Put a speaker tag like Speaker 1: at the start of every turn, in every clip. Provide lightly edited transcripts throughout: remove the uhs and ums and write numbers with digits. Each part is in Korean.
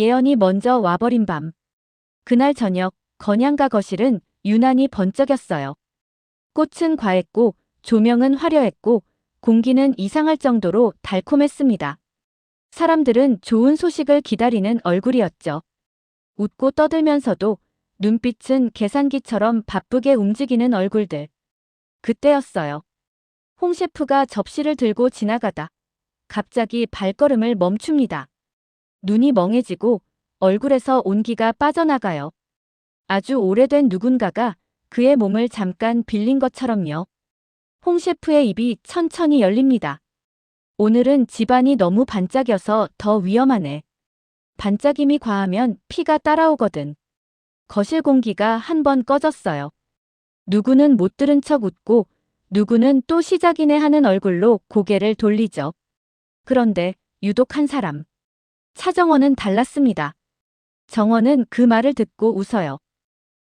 Speaker 1: 예언이 먼저 와버린 밤. 그날 저녁 건양가 거실은 유난히 번쩍였어요. 꽃은 과했고 조명은 화려했고 공기는 이상할 정도로 달콤했습니다. 사람들은 좋은 소식을 기다리는 얼굴이었죠. 웃고 떠들면서도 눈빛은 계산기처럼 바쁘게 움직이는 얼굴들. 그때였어요. 홍 셰프가 접시를 들고 지나가다 갑자기 발걸음을 멈춥니다. 눈이 멍해지고 얼굴에서 온기가 빠져나가요. 아주 오래된 누군가가 그의 몸을 잠깐 빌린 것처럼요. 홍 셰프의 입이 천천히 열립니다. 오늘은 집안이 너무 반짝여서 더 위험하네. 반짝임이 과하면 피가 따라오거든. 거실 공기가 한 번 꺼졌어요. 누구는 못 들은 척 웃고 누구는 또 시작이네 하는 얼굴로 고개를 돌리죠. 그런데 유독 한 사람. 차정원은 달랐습니다. 정원은 그 말을 듣고 웃어요.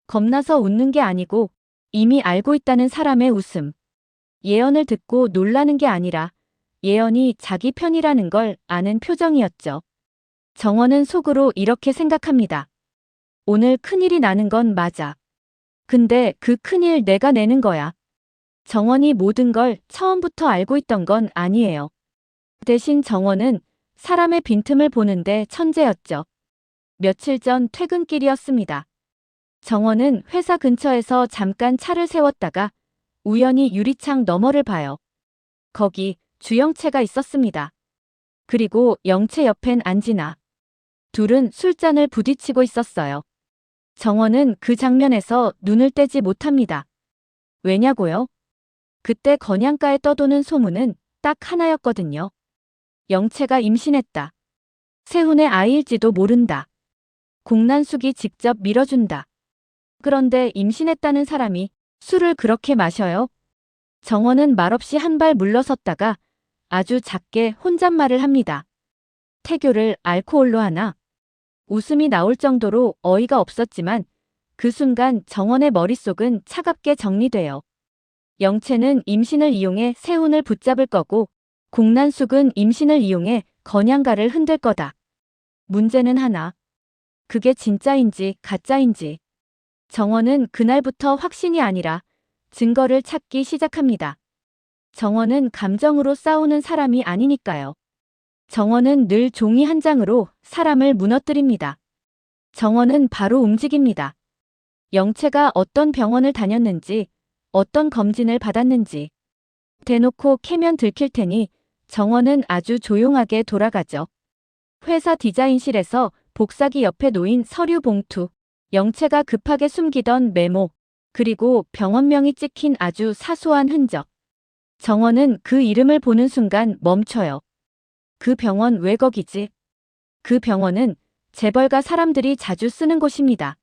Speaker 1: 겁나서 웃는 게 아니고 이미 알고 있다는 사람의 웃음. 예언을 듣고 놀라는 게 아니라 예언이 자기 편이라는 걸 아는 표정이었죠. 정원은 속으로 이렇게 생각합니다. 오늘 큰일이 나는 건 맞아. 근데 그 큰일 내가 내는 거야. 정원이 모든 걸 처음부터 알고 있던 건 아니에요. 대신 정원은 사람의 빈틈을 보는데 천재였죠. 며칠 전 퇴근길이었습니다. 정원은 회사 근처에서 잠깐 차를 세웠다가 우연히 유리창 너머를 봐요. 거기 주영채가 있었습니다. 그리고 영채 옆엔 안진아. 둘은 술잔을 부딪히고 있었어요. 정원은 그 장면에서 눈을 떼지 못합니다. 왜냐고요? 그때 건양가에 떠도는 소문은 딱 하나였거든요. 영채가 임신했다. 세훈의 아이일지도 모른다. 공난숙이 직접 밀어준다. 그런데 임신했다는 사람이 술을 그렇게 마셔요? 정원은 말없이 한 발 물러섰다가 아주 작게 혼잣말을 합니다. 태교를 알코올로 하나? 웃음이 나올 정도로 어이가 없었지만 그 순간 정원의 머릿속은 차갑게 정리돼요. 영채는 임신을 이용해 세훈을 붙잡을 거고 공난숙은 임신을 이용해 건양가를 흔들 거다. 문제는 하나. 그게 진짜인지 가짜인지. 정원은 그날부터 확신이 아니라 증거를 찾기 시작합니다. 정원은 감정으로 싸우는 사람이 아니니까요. 정원은 늘 종이 한 장으로 사람을 무너뜨립니다. 정원은 바로 움직입니다. 영채가 어떤 병원을 다녔는지, 어떤 검진을 받았는지. 대놓고 캐면 들킬 테니 정원은 아주 조용하게 돌아가죠. 회사 디자인실에서 복사기 옆에 놓인 서류 봉투, 영채가 급하게 숨기던 메모, 그리고 병원명이 찍힌 아주 사소한 흔적. 정원은 그 이름을 보는 순간 멈춰요. 그 병원 왜 거기지? 그 병원은 재벌가 사람들이 자주 쓰는 곳입니다.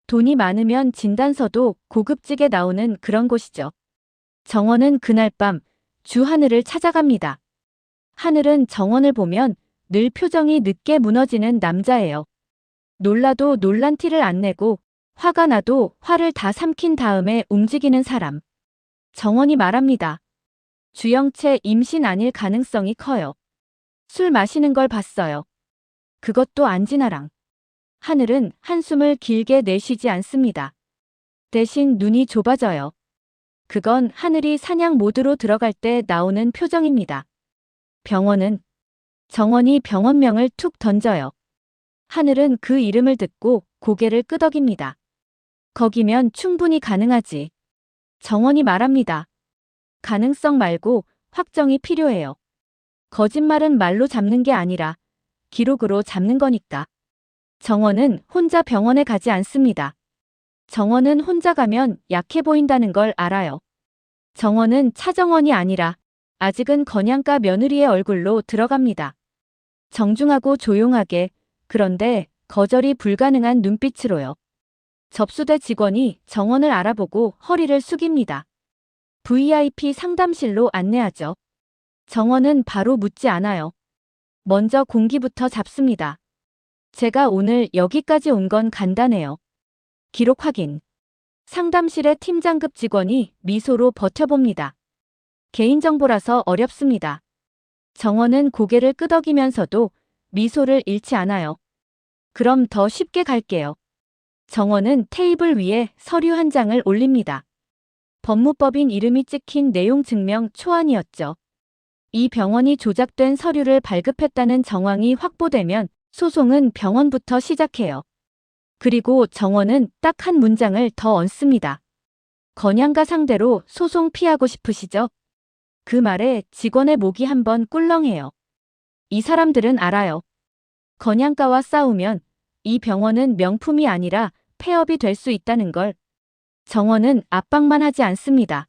Speaker 1: 돈이 많으면 진단서도 고급지게 나오는 그런 곳이죠. 정원은 그날 밤 주하늘을 찾아갑니다. 하늘은 정원을 보면 늘 표정이 늦게 무너지는 남자예요. 놀라도 놀란 티를 안 내고 화가 나도 화를 다 삼킨 다음에 움직이는 사람. 정원이 말합니다. 주영채 임신 아닐 가능성이 커요. 술 마시는 걸 봤어요. 그것도 안진아랑. 하늘은 한숨을 길게 내쉬지 않습니다. 대신 눈이 좁아져요. 그건 하늘이 사냥 모드로 들어갈 때 나오는 표정입니다. 병원은 정원이 병원명을 툭 던져요. 하늘은 그 이름을 듣고 고개를 끄덕입니다. 거기면 충분히 가능하지. 정원이 말합니다. 가능성 말고 확정이 필요해요. 거짓말은 말로 잡는 게 아니라 기록으로 잡는 거니까. 정원은 혼자 병원에 가지 않습니다. 정원은 혼자 가면 약해 보인다는 걸 알아요. 정원은 차정원이 아니라 아직은 건양가 며느리의 얼굴로 들어갑니다. 정중하고 조용하게, 그런데 거절이 불가능한 눈빛으로요. 접수대 직원이 정원을 알아보고 허리를 숙입니다. VIP 상담실로 안내하죠. 정원은 바로 묻지 않아요. 먼저 공기부터 잡습니다. 제가 오늘 여기까지 온 건 간단해요. 기록 확인. 상담실의 팀장급 직원이 미소로 버텨봅니다. 개인정보라서 어렵습니다. 정원은 고개를 끄덕이면서도 미소를 잃지 않아요. 그럼 더 쉽게 갈게요. 정원은 테이블 위에 서류 한 장을 올립니다. 법무법인 이름이 찍힌 내용 증명 초안이었죠. 이 병원이 조작된 서류를 발급했다는 정황이 확보되면 소송은 병원부터 시작해요. 그리고 정원은 딱 한 문장을 더 얹습니다. 건양가 상대로 소송 피하고 싶으시죠? 그 말에 직원의 목이 한번 꿀렁해요. 이 사람들은 알아요. 건양가와 싸우면 이 병원은 명품이 아니라 폐업이 될 수 있다는 걸. 정원은 압박만 하지 않습니다.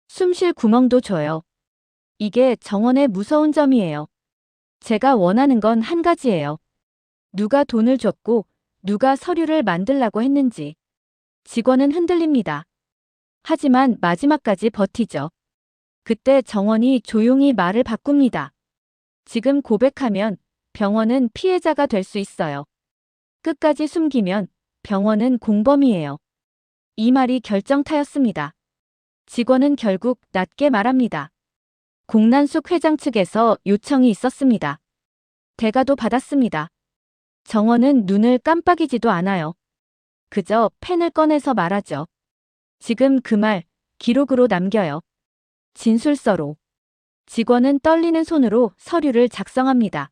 Speaker 1: 숨쉴 구멍도 줘요. 이게 정원의 무서운 점이에요. 제가 원하는 건 한 가지예요. 누가 돈을 줬고 누가 서류를 만들라고 했는지. 직원은 흔들립니다. 하지만 마지막까지 버티죠. 그때 정원이 조용히 말을 바꿉니다. 지금 고백하면 병원은 피해자가 될 수 있어요. 끝까지 숨기면 병원은 공범이에요. 이 말이 결정타였습니다. 직원은 결국 낮게 말합니다. 공난숙 회장 측에서 요청이 있었습니다. 대가도 받았습니다. 정원은 눈을 깜빡이지도 않아요. 그저 펜을 꺼내서 말하죠. 지금 그 말 기록으로 남겨요. 진술서로. 직원은 떨리는 손으로 서류를 작성합니다.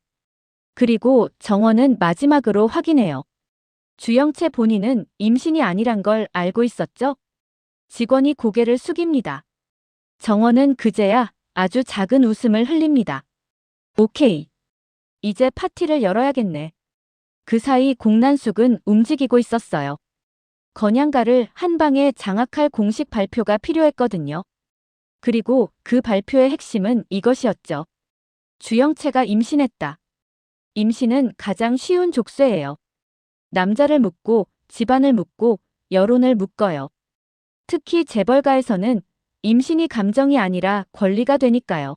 Speaker 1: 그리고 정원은 마지막으로 확인해요. 주영채 본인은 임신이 아니란 걸 알고 있었죠? 직원이 고개를 숙입니다. 정원은 그제야 아주 작은 웃음을 흘립니다. 오케이. 이제 파티를 열어야겠네. 그 사이 공난숙은 움직이고 있었어요. 건양가를 한 방에 장악할 공식 발표가 필요했거든요. 그리고 그 발표의 핵심은 이것이었죠. 주영채가 임신했다. 임신은 가장 쉬운 족쇄예요. 남자를 묶고 집안을 묶고 여론을 묶어요. 특히 재벌가에서는 임신이 감정이 아니라 권리가 되니까요.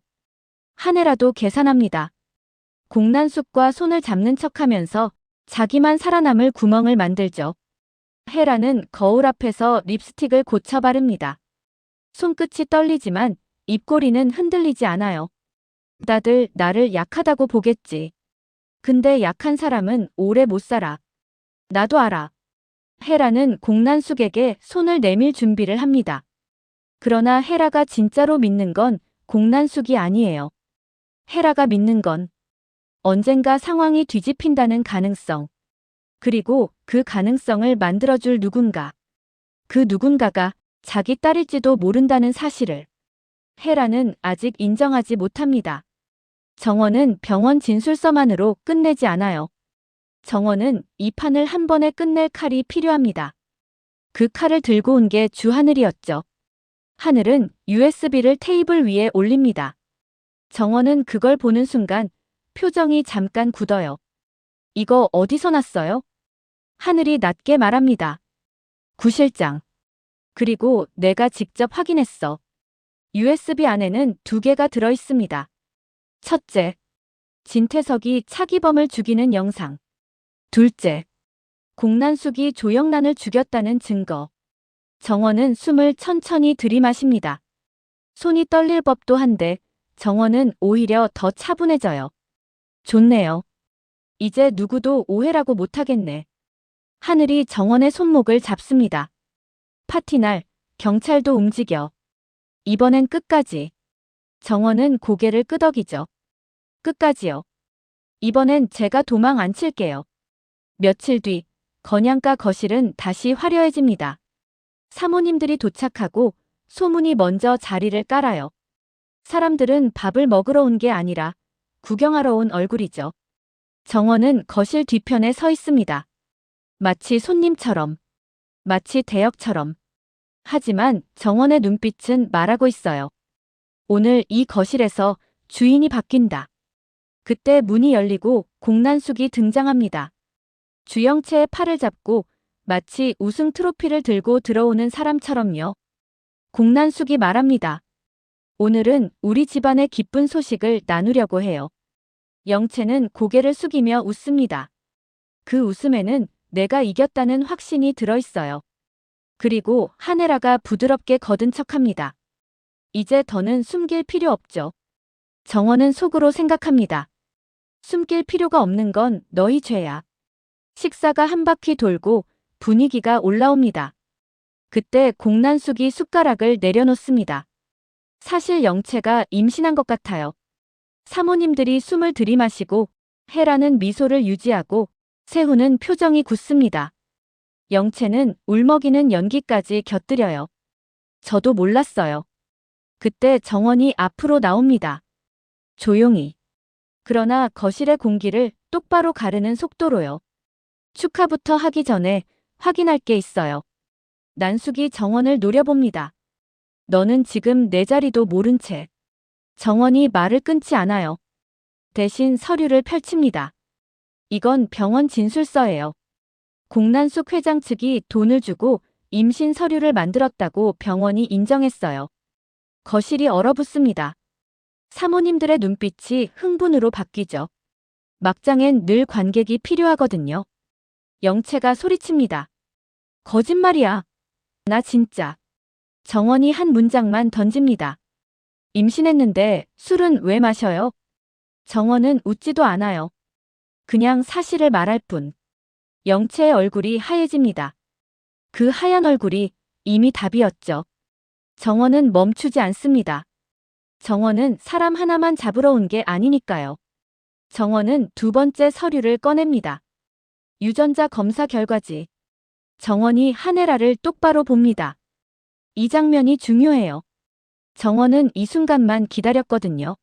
Speaker 1: 한 해라도 계산합니다. 공난숙과 손을 잡는 척하면서 자기만 살아남을 구멍을 만들죠. 헤라는 거울 앞에서 립스틱을 고쳐 바릅니다. 손끝이 떨리지만 입꼬리는 흔들리지 않아요. 다들 나를 약하다고 보겠지. 근데 약한 사람은 오래 못 살아. 나도 알아. 헤라는 공난숙에게 손을 내밀 준비를 합니다. 그러나 헤라가 진짜로 믿는 건 공난숙이 아니에요. 헤라가 믿는 건 언젠가 상황이 뒤집힌다는 가능성. 그리고 그 가능성을 만들어줄 누군가. 그 누군가가 자기 딸일지도 모른다는 사실을. 헤라는 아직 인정하지 못합니다. 정원은 병원 진술서만으로 끝내지 않아요. 정원은 이 판을 한 번에 끝낼 칼이 필요합니다. 그 칼을 들고 온 게 주하늘이었죠. 하늘은 USB를 테이블 위에 올립니다. 정원은 그걸 보는 순간 표정이 잠깐 굳어요. 이거 어디서 났어요? 하늘이 낮게 말합니다. 구실장. 그리고 내가 직접 확인했어. USB 안에는 2개가 들어 있습니다. 첫째, 진태석이 차기범을 죽이는 영상. 둘째, 공난숙이 조영란을 죽였다는 증거. 정원은 숨을 천천히 들이마십니다. 손이 떨릴 법도 한데 정원은 오히려 더 차분해져요. 좋네요. 이제 누구도 오해라고 못하겠네. 하늘이 정원의 손목을 잡습니다. 파티날 경찰도 움직여. 이번엔 끝까지. 정원은 고개를 끄덕이죠. 끝까지요. 이번엔 제가 도망 안 칠게요. 며칠 뒤 건양가 거실은 다시 화려해집니다. 사모님들이 도착하고 소문이 먼저 자리를 깔아요. 사람들은 밥을 먹으러 온 게 아니라 구경하러 온 얼굴이죠. 정원은 거실 뒤편에 서 있습니다. 마치 손님처럼, 마치 대역처럼. 하지만 정원의 눈빛은 말하고 있어요. 오늘 이 거실에서 주인이 바뀐다. 그때 문이 열리고 공난숙이 등장합니다. 주영채의 팔을 잡고 마치 우승 트로피를 들고 들어오는 사람처럼요. 공난숙이 말합니다. 오늘은 우리 집안의 기쁜 소식을 나누려고 해요. 영채는 고개를 숙이며 웃습니다. 그 웃음에는 내가 이겼다는 확신이 들어있어요. 그리고 하네라가 부드럽게 거든 척합니다. 이제 더는 숨길 필요 없죠. 정원은 속으로 생각합니다. 숨길 필요가 없는 건 너희 죄야. 식사가 한 바퀴 돌고 분위기가 올라옵니다. 그때 공난숙이 숟가락을 내려놓습니다. 사실 영채가 임신한 것 같아요. 사모님들이 숨을 들이마시고 헤라는 미소를 유지하고 세훈은 표정이 굳습니다. 영채는 울먹이는 연기까지 곁들여요. 저도 몰랐어요. 그때 정원이 앞으로 나옵니다. 조용히. 그러나 거실의 공기를 똑바로 가르는 속도로요. 축하부터 하기 전에 확인할 게 있어요. 난숙이 정원을 노려봅니다. 너는 지금 내 자리도 모른 채. 정원이 말을 끊지 않아요. 대신 서류를 펼칩니다. 이건 병원 진술서예요. 공난숙 회장 측이 돈을 주고 임신 서류를 만들었다고 병원이 인정했어요. 거실이 얼어붙습니다. 사모님들의 눈빛이 흥분으로 바뀌죠. 막장엔 늘 관객이 필요하거든요. 영채가 소리칩니다. 거짓말이야. 나 진짜. 정원이 한 문장만 던집니다. 임신했는데 술은 왜 마셔요? 정원은 웃지도 않아요. 그냥 사실을 말할 뿐. 영채의 얼굴이 하얘집니다. 그 하얀 얼굴이 이미 답이었죠. 정원은 멈추지 않습니다. 정원은 사람 하나만 잡으러 온 게 아니니까요. 정원은 두 번째 서류를 꺼냅니다. 유전자 검사 결과지. 정원이 한혜라를 똑바로 봅니다. 이 장면이 중요해요. 정원은 이 순간만 기다렸거든요.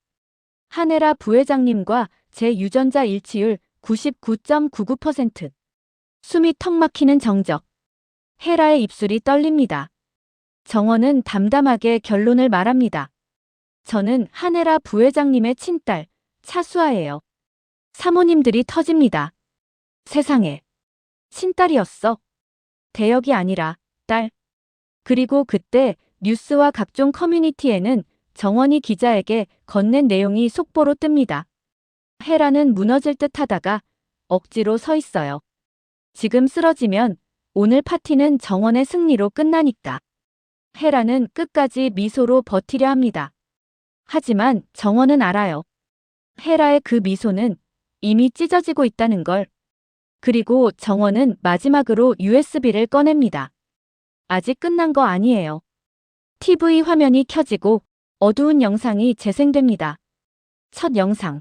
Speaker 1: 한혜라 부회장님과 제 유전자 일치율 99.99%. 숨이 턱 막히는 정적. 헤라의 입술이 떨립니다. 정원은 담담하게 결론을 말합니다. 저는 한혜라 부회장님의 친딸, 차수아예요. 사모님들이 터집니다. 세상에. 친딸이었어. 대역이 아니라 딸. 그리고 그때 뉴스와 각종 커뮤니티에는 정원이 기자에게 건넨 내용이 속보로 뜹니다. 헤라는 무너질 듯 하다가 억지로 서 있어요. 지금 쓰러지면 오늘 파티는 정원의 승리로 끝나니까. 헤라는 끝까지 미소로 버티려 합니다. 하지만 정원은 알아요. 헤라의 그 미소는 이미 찢어지고 있다는 걸. 그리고 정원은 마지막으로 USB를 꺼냅니다. 아직 끝난 거 아니에요. TV 화면이 켜지고 어두운 영상이 재생됩니다. 첫 영상.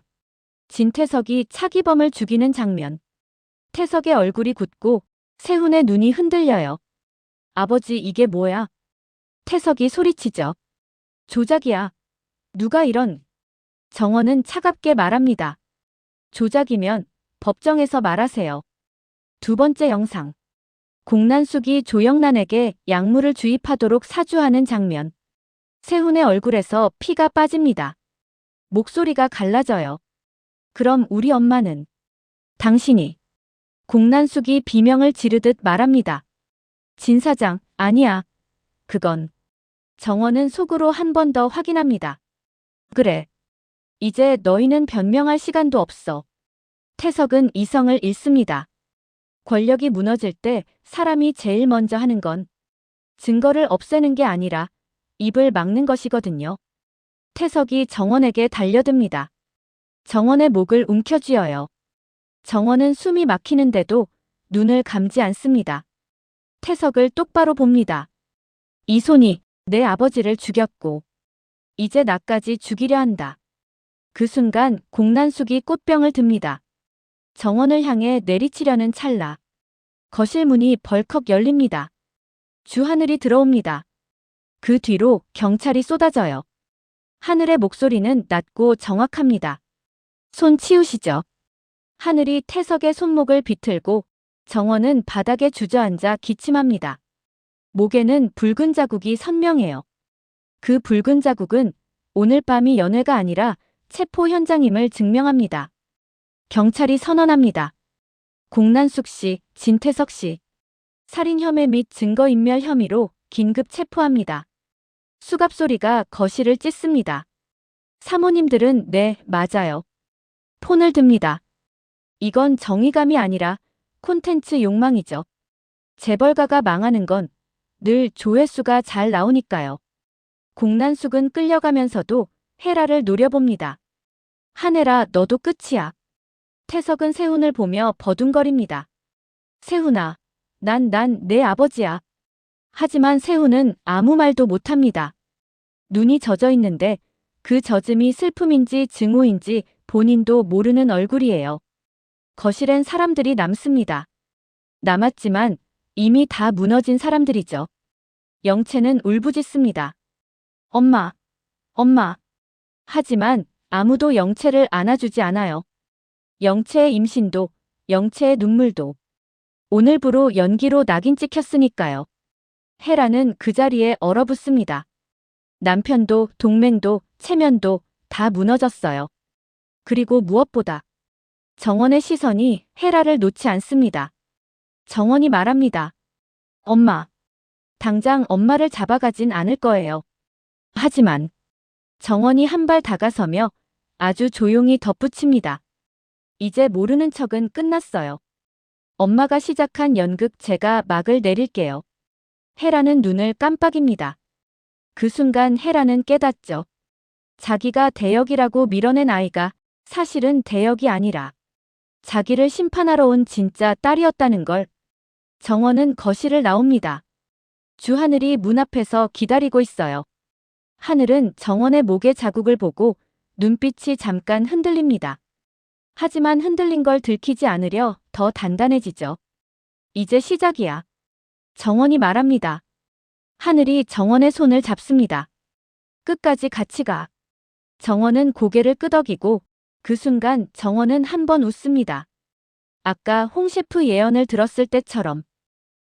Speaker 1: 진태석이 차기범을 죽이는 장면. 태석의 얼굴이 굳고 세훈의 눈이 흔들려요. 아버지 이게 뭐야? 태석이 소리치죠. 조작이야. 누가 이런. 정원은 차갑게 말합니다. 조작이면 법정에서 말하세요. 두 번째 영상. 공난숙이 조영란에게 약물을 주입하도록 사주하는 장면. 세훈의 얼굴에서 피가 빠집니다. 목소리가 갈라져요. 그럼 우리 엄마는? 당신이. 공난숙이 비명을 지르듯 말합니다. 진 사장, 아니야. 그건. 정원은 속으로 한 번 더 확인합니다. 그래. 이제 너희는 변명할 시간도 없어. 태석은 이성을 잃습니다. 권력이 무너질 때 사람이 제일 먼저 하는 건 증거를 없애는 게 아니라 입을 막는 것이거든요. 태석이 정원에게 달려듭니다. 정원의 목을 움켜쥐어요. 정원은 숨이 막히는데도 눈을 감지 않습니다. 태석을 똑바로 봅니다. 이 손이 내 아버지를 죽였고 이제 나까지 죽이려 한다. 그 순간 공난숙이 꽃병을 듭니다. 정원을 향해 내리치려는 찰나. 거실 문이 벌컥 열립니다. 주하늘이 들어옵니다. 그 뒤로 경찰이 쏟아져요. 하늘의 목소리는 낮고 정확합니다. 손 치우시죠. 하늘이 태석의 손목을 비틀고 정원은 바닥에 주저앉아 기침합니다. 목에는 붉은 자국이 선명해요. 그 붉은 자국은 오늘 밤이 연회가 아니라 체포 현장임을 증명합니다. 경찰이 선언합니다. 공난숙 씨, 진태석 씨. 살인 혐의 및 증거인멸 혐의로 긴급 체포합니다. 수갑 소리가 거실을 찢습니다. 사모님들은 네, 맞아요. 폰을 듭니다. 이건 정의감이 아니라 콘텐츠 욕망이죠. 재벌가가 망하는 건 늘 조회수가 잘 나오니까요. 공난숙은 끌려가면서도 헤라를 노려봅니다. 한혜라, 너도 끝이야. 태석은 세훈을 보며 버둥거립니다. 세훈아, 난 내 아버지야. 하지만 세훈은 아무 말도 못합니다. 눈이 젖어 있는데 그 젖음이 슬픔인지 증오인지 본인도 모르는 얼굴이에요. 거실엔 사람들이 남습니다. 남았지만 이미 다 무너진 사람들이죠. 영채는 울부짖습니다. 엄마, 엄마. 하지만 아무도 영채를 안아주지 않아요. 영채의 임신도, 영채의 눈물도. 오늘부로 연기로 낙인 찍혔으니까요. 헤라는 그 자리에 얼어붙습니다. 남편도 동맹도 체면도 다 무너졌어요. 그리고 무엇보다 정원의 시선이 헤라를 놓지 않습니다. 정원이 말합니다. 엄마, 당장 엄마를 잡아가진 않을 거예요. 하지만 정원이 한 발 다가서며 아주 조용히 덧붙입니다. 이제 모르는 척은 끝났어요. 엄마가 시작한 연극 제가 막을 내릴게요. 헤라는 눈을 깜빡입니다. 그 순간 헤라는 깨닫죠. 자기가 대역이라고 밀어낸 아이가 사실은 대역이 아니라 자기를 심판하러 온 진짜 딸이었다는 걸. 정원은 거실을 나옵니다. 주하늘이 문 앞에서 기다리고 있어요. 하늘은 정원의 목의 자국을 보고 눈빛이 잠깐 흔들립니다. 하지만 흔들린 걸 들키지 않으려 더 단단해지죠. 이제 시작이야. 정원이 말합니다. 하늘이 정원의 손을 잡습니다. 끝까지 같이 가. 정원은 고개를 끄덕이고 그 순간 정원은 한 번 웃습니다. 아까 홍 셰프 예언을 들었을 때처럼.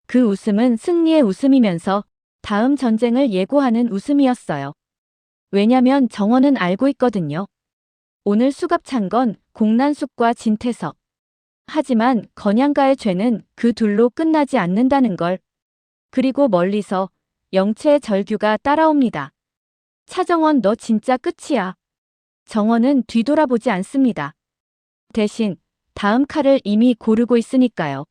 Speaker 1: 그 웃음은 승리의 웃음이면서 다음 전쟁을 예고하는 웃음이었어요. 왜냐면 정원은 알고 있거든요. 오늘 수갑 찬 건 공난숙과 진태석. 하지만 건양가의 죄는 그 둘로 끝나지 않는다는 걸. 그리고 멀리서 영채의 절규가 따라옵니다. 차정원 너 진짜 끝이야. 정원은 뒤돌아보지 않습니다. 대신 다음 칼을 이미 고르고 있으니까요.